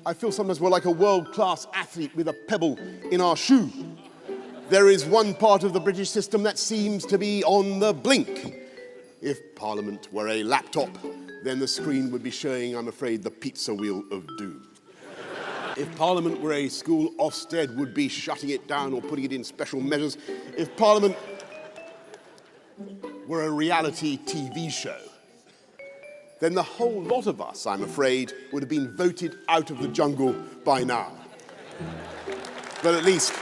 I feel sometimes we're like a world-class athlete with a pebble in our shoe. There is one part of the British system that seems to be on the blink. If Parliament were a laptop, then the screen would be showing, I'm afraid, the pizza wheel of doom. If Parliament were a school, Ofsted would be shutting it down or putting it in special measures. If Parliament were a reality TV show, then the whole lot of us, I'm afraid, would have been voted out of the jungle by now. But at least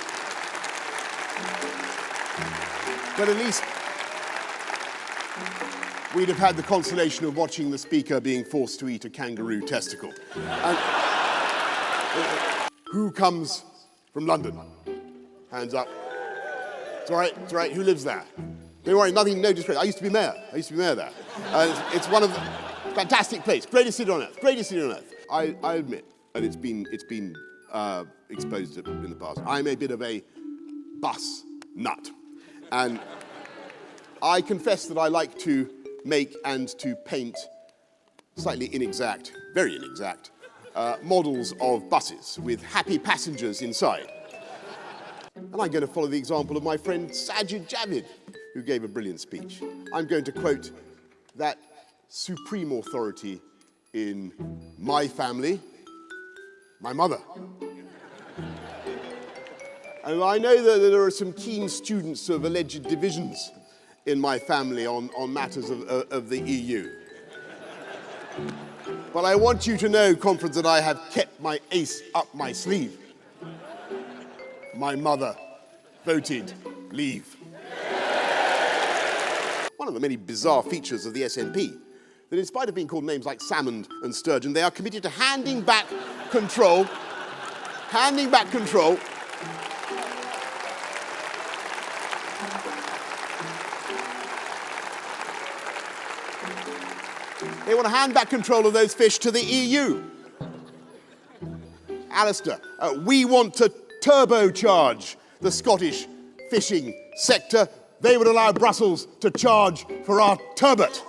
we'd have had the consolation of watching the Speaker being forced to eat a kangaroo testicle. And who comes from London? Hands up. It's all right. Who lives there? Don't worry, no disgrace. I used to be mayor there. It's one of the fantastic place, greatest city on earth. I admit, and it's been exposed in the past, I'm a bit of a bus nut. And I confess that I like to make and to paint slightly inexact, very inexact, models of buses with happy passengers inside. And I'm going to follow the example of my friend Sajid Javid, who gave a brilliant speech. I'm going to quote that supreme authority in my family, my mother. And I know that there are some keen students of alleged divisions in my family on matters of the EU. But I want you to know, conference, that I have kept my ace up my sleeve. My mother voted leave. One of the many bizarre features of the SNP, that in spite of being called names like Salmond and Sturgeon, they are committed to handing back control. They want to hand back control of those fish to the EU. Alistair, we want to turbocharge the Scottish fishing sector. They would allow Brussels to charge for our turbot.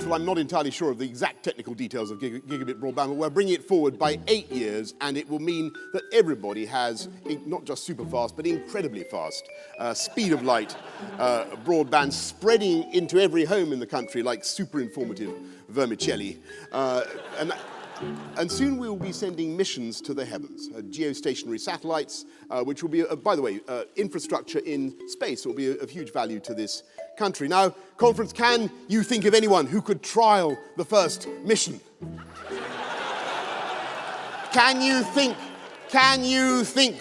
Well, I'm not entirely sure of the exact technical details of gigabit broadband, but we're bringing it forward by 8 years, and it will mean that everybody has, not just super fast, but incredibly fast, speed of light broadband spreading into every home in the country like super informative vermicelli. And soon we will be sending missions to the heavens, geostationary satellites, which will be, by the way, infrastructure in space. It will be of huge value to this country. Now, conference, can you think of anyone who could trial the first mission? Can you think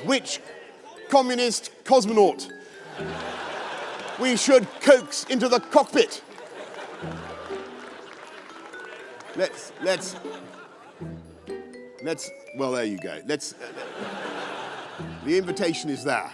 which communist cosmonaut we should coax into the cockpit? Let's, well, there you go. The invitation is there.